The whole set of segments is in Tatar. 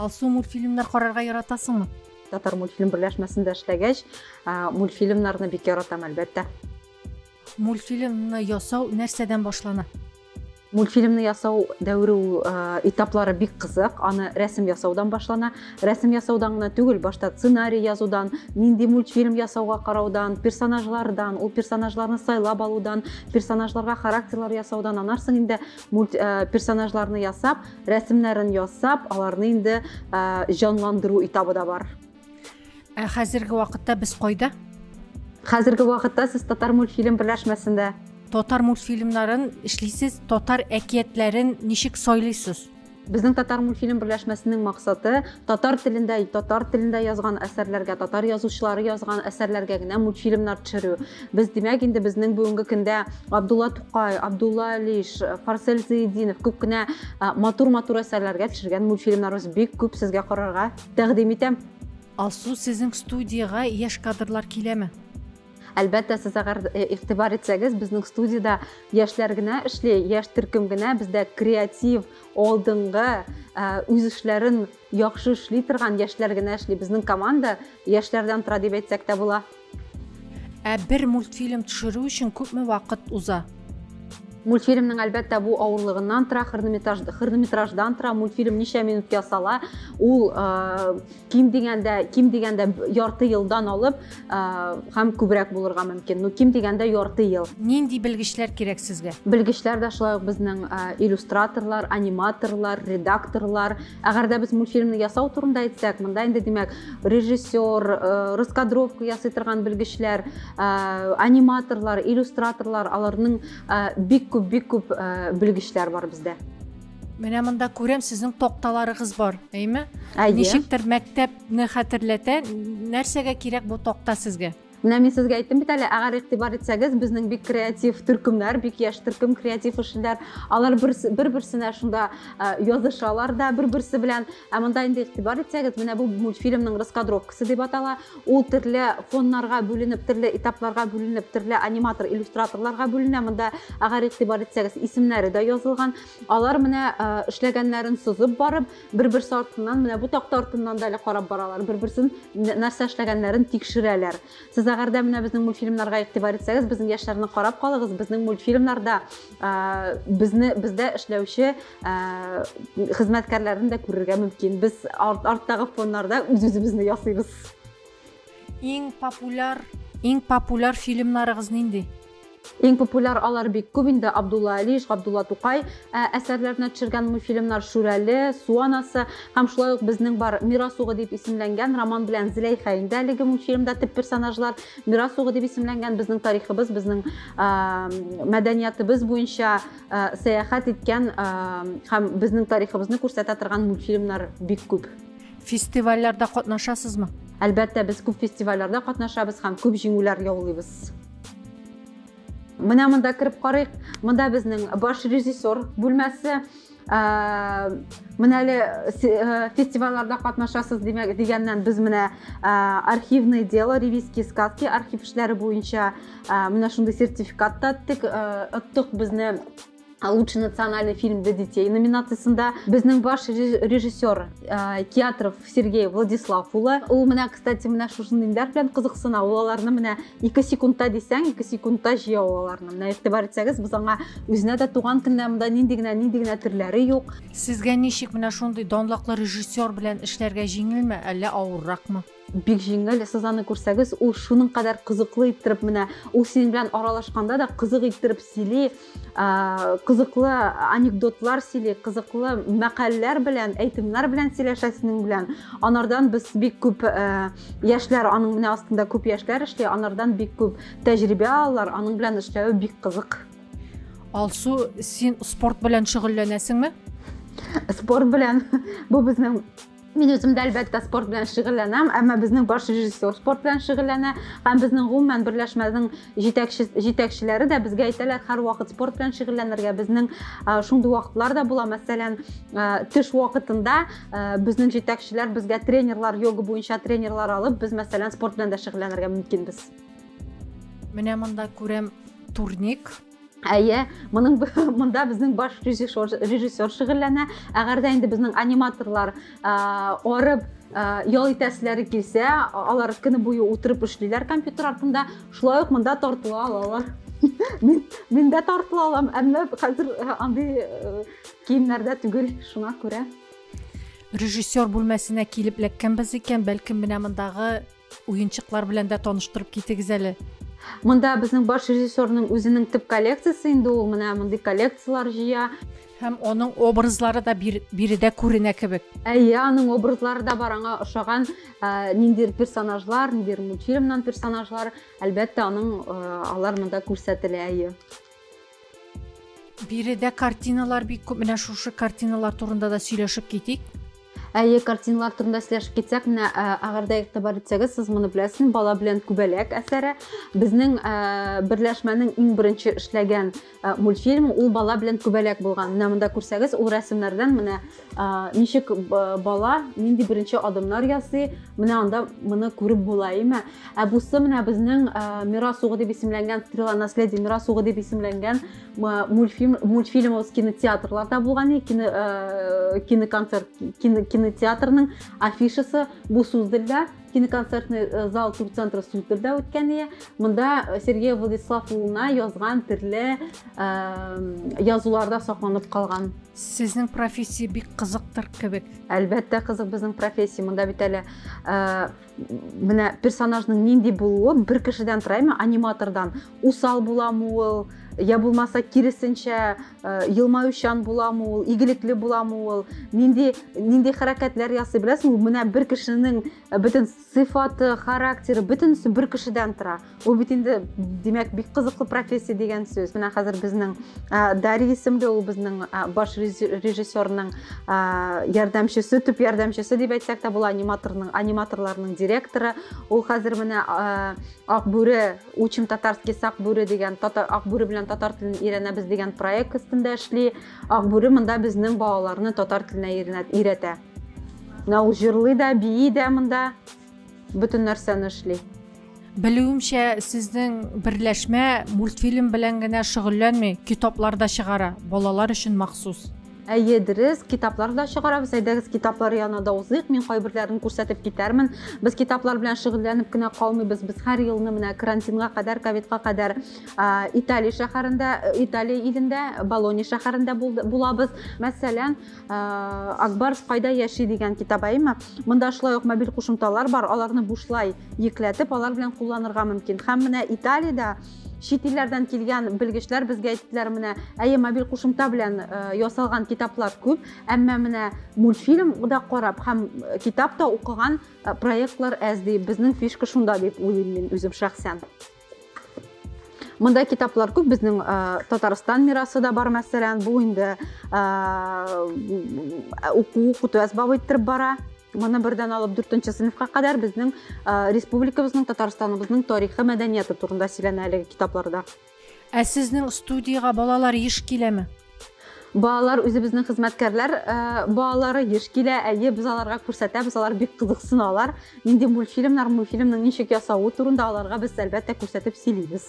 Алсу мультфильмнар карарга яратасыңмы? Татар мультфильм берләшмәсендә эшләгәч, мультфильмнарны бик яратам, әлбәттә. Мультфильмны ясау нәрсәдән башлана? Мультфильмны ясау дәвре этаплары бик кызык. Аны рәсем ясаудан башлана. Рәсем ясаудан гына түгел, башта сценарий язудан, нинди мультфильм ясауга караудан, персонажлардан, ул персонажларны сайлап алудан, персонажларга характерлар ясаудан, анарсын инде персонажларны ясап, рәсемнәрен ясап, аларны инде җанландыру этабы да бар. Хәзерге вакытта без кайда? Хәзерге вакытта сез татар мультфильм берләшмәсендә. Татар мультфильмнарын эшлисез, татар әкиятләрен ничек сайлыйсыз? Безнең татар мультфильм берләшмәсенең максаты татар телендә язган әсәрләргә, татар язучылары язган әсәрләргә генә мультфильмнар төшерү. Без димәк инде безнең бүгенге көндә Абдулла Тукай, Абдулла Алиш, Фарсел Зыйдинов күп кенә матур әсәрләргә төшергән мультфильмнарыбыз бик күп, сезгә карарга тәкъдим итәм. Алсу, сезнең студияга яшь кадрлар киләме? Әлбәттә, сез әгәр игътибар итсәгез, безнең студияда яшьләр генә эшли, яшь төркем генә, бездә креатив, алдынгы, үз эшләрен яхшы эшли торган яшьләр генә эшли. Безнең команда яшьләрдән тора дип әйтсәк тә була. Бер мультфильм төшерү өчен күпме вакыт уза? Мультфильмның әлбәттә бу авырлыгыннан тора, хронометраждан тора. Мультфильм ничә минут ясала, ул ким дигәндә ярты елдан алып, һәм күбрәк булырга мөмкин. Ким дигәндә ярты ел. Нинди белгечләр кирәк сезгә? Белгечләр дә шулай ук безнең иллюстраторлар, аниматорлар, редакторлар. Әгәр дә без мультфильмны ясау турында әйтсәк, монда инде димәк, режиссер, раскадровка ясый торган белгечләр, аниматорлар, иллюстраторлар, аларның бик күп белгечләр бар бездә. Менә монда күрәм, сезнең токталарыгыз бар, әйме? Әйе. Ничектер мәктәпне хәтерләтә, нәрсәгә кирәк бу токта сезгә? Менә мин сезгә әйттем бит әле, әгәр игътибар итсәгез, безнең бик креатив төркемнәр, бик яшь төркем, креатив эшчеләр, алар бер-берсенә шунда язышалар да бер-берсе белән. Монда инде игътибар итсәгез, менә бу мультфильмның раскадровкасы дип атала. Ул төрле фоннарга бүленеп, төрле этапларга бүленеп, төрле аниматор, иллюстраторларга бүленә. Монда әгәр игътибар итсәгез, исемнәре дә язылган. Алар менә эшләгәннәрен сызып барып, бер-берсе артыннан, менә бу токта артыннан да карап баралар. Бер-берсен нәрсә эшләгәннәрен тикшерәләр. Әгәр дә менә безнең мультфильмнарга игътибар итсәгез, безнең яшьләрне карап калыгыз. Безнең мультфильмнарда бездә эшләүче хезмәткәрләрне дә күрергә мөмкин. Без арттагы фоннарда үз-үзебезне ясыйбыз. Иң популяр фильмнарыгыз нинди? Иң популяр алар бик күп инде. Абдулла Алиш, Абдулла Тукай әсәрләренә төшергән мультфильмнар Шүрәле, Су анасы, һәм шулай ук безнең бар Мирас угы дип исемләнгән роман белән Зөләйха инде әлеге мультфильмда төп персонажлар. Мирас угы дип исемләнгән безнең тарихыбыз, безнең мәдәниятыбыз буенча сәяхәт иткән һәм безнең тарихыбызны күрсәтә торган мультфильмнар бик күп. Фестивальләрдә катнашасызмы? Әлбәттә, без күп фестивальләрдә катнашабыз һәм күп җиңүләр яулыйбыз. Менә монда кирип карыйк. Монда безнең баш режиссер бүлмәсе. Менә әле фестивальләрдә катнашасыз дигәннән без менә архивное дело, ревизские сказки, архив эшләре буенча менә шундый сертификат та оттык безне лучший национальный фильм для детей номинациясында. Безнең баш режиссер Театров Сергей Владислав улы. Ул менә, кстати, менә шушындыйлар белән кызыксына. Ул аларны менә 2 секундта дисәң, 2 секундта җыя аларны. Менә игътибар итсәгез, без аңа үзенә дә туган көндә монда нинди генә төрләре юк. Сезгә ничек менә шундый данлыклы режиссер белән эшләргә җиңелме, әллә авырракмы? Бик җиңел, сез аны күрсәгез, ул шуның кадәр кызыклы иттереп менә, ул синең белән аралашканда да кызык иттереп сөйли, кызыклы анекдотлар сөйли, кызыклы мәкаләләр белән, әйтемнәр белән сөйләшә синең белән. Анардан без бик күп яшьләр, аның менә астында күп яшьләр эшли, анардан бик күп тәҗрибә алалар, аның белән эшләү бик кызык. Алсу, син спорт белән шөгыльләнәсеңме? Спорт белән, бу безнең Мин үзем дә әлбәттә спорт белән шөгыльләнәм, әмма безнең баш режиссер спорт белән шөгыльләнә, һәм безнең гомумән берләшмәнең җитәкчеләре дә безгә әйтәләр, һәрвакыт спорт белән шөгыльләнергә. Безнең шундый вакытлар да була, мәсәлән, төш вакытында безнең җитәкчеләр безгә тренерлар, йога буенча тренерлар алып, без мәсәлән спорт белән дә шөгыльләнергә мөмкинбез. Менә монда күрәм турник. Әйе, монда безнең баш режиссер шөгыльләнә. Әгәр дә инде безнең аниматорлар арып ял итәселәре килсә, алар көне буе утырып эшлиләр компьютер артында, шулай ук монда тартыла алалар. Мин дә тартыла алам, әмма хәзер андый киемнәрдә түгел, шуңа күрә. Режиссер бүлмәсенә килеп эләккәнбез икән, бәлкем менә мондагы уенчыклар белән дә таныштырып китегез әле. Монда безнең баш режиссерның үзенең төп коллекциясе инде ул, менә мондый коллекциялар җыя. Һәм аның образлары да биредә күренә кебек. Әйе, аның образлары да бар, аңа ошаган ниндидер персонажлар, ниндидер мультфильмнан персонажлар, әлбәттә алар монда күрсәтелә, әйе. Биредә картиналар бик күп, менә шушы картиналар турында да сөйләшеп китик. Әйе, картиналар турында сөйләшеп китсәк, менә әгәр дә игътибар итсәгез, сез моны беләсез, бала белән күбәләк әсәре. Безнең берләшмәнең иң беренче эшләгән мультфильм ул бала белән күбәләк булган. Менә монда күрсәгез, ул рәсемнәрдән менә ничек бала нинди беренче адымнар ясый, менә анда моны күреп була, име. Бусы менә безнең Мирас угы дип исемләнгән, Стрела наследие Мирас угы дип исемләнгән мультфильм кинотеатрларда булган, киноконцерт, кинотеатрның афишасы бу Суздальда, киноконцертный зал турцентры Суздальда үткән. Монда Сергей Владислав улына язган төрле язуларда сакланып калган. Сезнең профессия бик кызыктыр кебек. Әлбәттә кызык безнең профессия. Монда бит әле менә персонажның нинди булуы бер кешедән тора, аниматордан. Усал буламы ул, я булмаса киресенчә елмаючан буламы ул, игелекле буламы ул, нинди хәрәкәтләр ясый беләсең, менә бер кешенең бөтен сыйфаты, характеры бөтенсе бер кешедән тора. Ул бит инде димәк бик кызыклы профессия дигән сүз. Менә хәзер безнең Дарья исемле ул безнең баш режиссерның ярдәмчесе, төп ярдәмчесе дип әйтсәк тә була, аниматорларның директоры. Ул хәзер менә Акбүре, учим татарский Акбүре дигән, Акбүре белән татар телен өйрәнәбез дигән проект өстендә эшли. Акбүре монда безнең балаларны татар теленә өйрәтә. Ул җырлый да, бии дә монда, бөтен нәрсәне эшли. Белүемчә, сезнең берләшмә мультфильм белән генә шөгыльләнми, китаплар да чыгара, балалар өчен махсус. Әйе, дөрес, китаплар да чыгарабыз. Әйдәгез китаплар янына да узыйк. Мин кайберләрен күрсәтеп китәрмен. Без китаплар белән шөгыльләнеп кенә калмыйбыз. Без һәр елны менә карантинга кадәр, ковидка кадәр Италия шәһәрендә, Италия илендә, Болония шәһәрендә булабыз. Мәсәлән, Акбарс кайда яши дигән китап әйме. Монда шулай ук мобиль кушымталар бар. Аларны бушлай йөкләтеп, алар белән кулланырга мөмкин. Һәм менә Италиядә чит илләрдән килгән белгечләр безгә әйттеләр, менә әйе, мобиль кушымта белән ясалган китаплар күп, әмма менә мультфильм да карап һәм китап та укыган проектлар әз ди. Безнең фишка шунда дип уйлыйм мин үзем шәхсән. Монда китаплар күп, безнең Татарстан мирасы да бар, мәсәлән, бу инде укыту әсбабы иттереп бара. Моны бердән алып 4-нче сыйныфка кадәр безнең республикабызның, Татарстаныбызның тарихы, мәдәнияты турында сөйләнә әлеге китапларда. Ә сезнең студияга балалар еш киләме? Балалар үзебезнең хезмәткәрләр балалары еш килә, әйе, без аларга күрсәтәбез, алар бик кызыксыналар. Нинди мультфильмның ничек ясауы турында аларга без әлбәттә күрсәтеп сөйлибез.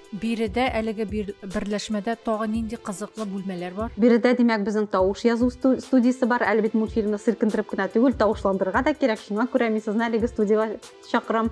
Биредә әлеге берләшмәдә тагы нинди кызыклы бүлмәләр бар? Биредә димәк безнең тавыш язу студиясе бар. Әле бит мультфильмны сыркындырып кына түгел, тавышландырырга да кирәк. Шуңа күрә мин сезне әлеге студияга чакырам.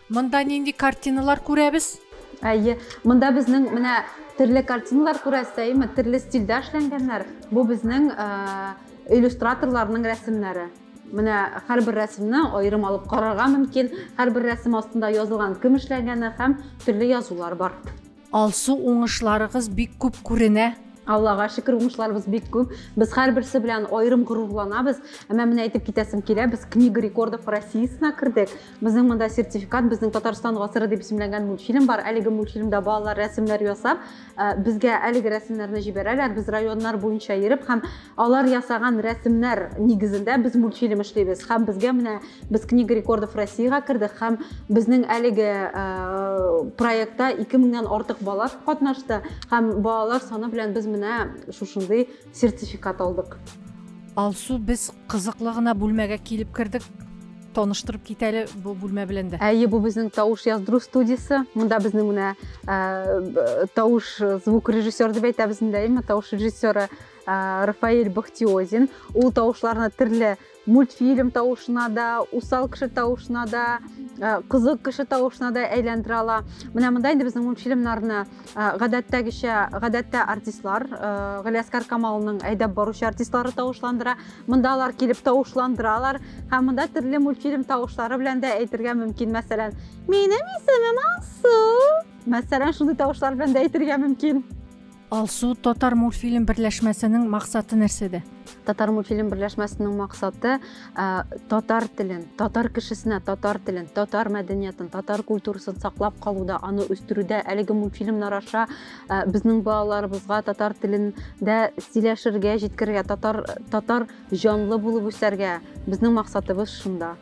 Монда нинди картиналар күрәбез? Әйе, монда безнең менә төрле картиналар күрәсезме, төрле стильдә эшләнгәннәр. Бу безнең иллюстраторларның рәсемнәре. Менә һәрбер рәсемне аерым алып карарга мөмкин. Һәрбер рәсем астында язылган кем эшләгәне һәм төрле язулар бар. Алсу, уңышларыгыз бик күп күренә. Аллага шөкер, уңышларыбыз бик күп. Без һәрберсе белән аерым горурланабыз. Әмма менә әйтеп китәсем килә, без книга рекордов Россиясына кирдек. Безнең монда сертификат, безнең Татарстан гасыры дип исемләнгән мультфильм бар. Әлеге мультфильмда балалар рәсемнәр ясап, безгә әлеге рәсемнәрне җибәрәләр. Без районнар буенча йөреп һәм алар ясаган рәсемнәр нигезендә без мультфильм эшлибез. Һәм безгә менә без книга рекордов Россияга кирдек һәм безнең әлеге проектта 2000-нән артык бала катнашты һәм балалар саны белән без менә шушындай сертификат алдык. Алсу, без кызыклы гына бүлмәгә килеп кирдек. таныштырып кит әле бу бүлмә белән дә. Әйе, бу безнең тавыш яздыру студиясы. Монда безнең менә тавыш звук режиссер дип әйтәбез инде, тавыш режиссеры Рафаэль Бахтиозин. Ул тавышларны төрле мультфильм тавышына да, усал кеше тавышына да, кызык кеше тавышына да әйләндерә ала. Менә монда инде безнең мультфильмнарны гадәттә артистлар, Галиаскар Камалның әйдәп баручы артистлары тавышландыра. Монда алар килеп тавышландыралар. Һәм монда төрле мультфильм тавышлары белән дә әйтергә мөмкин. Мәсәлән, минем исемем Алсу. Мәсәлән, шундый тавышлар белән дә әйтергә мөмкин. Алсу татар мультфильм берләшмәсенең максаты нәрсәдә? Татар мультфильм берләшмәсенең максаты татар телен, татар кешесенә татар телен, татар мәдәниятен, татар культурасын саклап калуда, аны үстерүдә. Әлеге мультфильмнар аша безнең балаларыбызга татар телендә сөйләшергә, җиткерергә, татар җанлы булып үсәргә. Безнең максатыбыз шунда.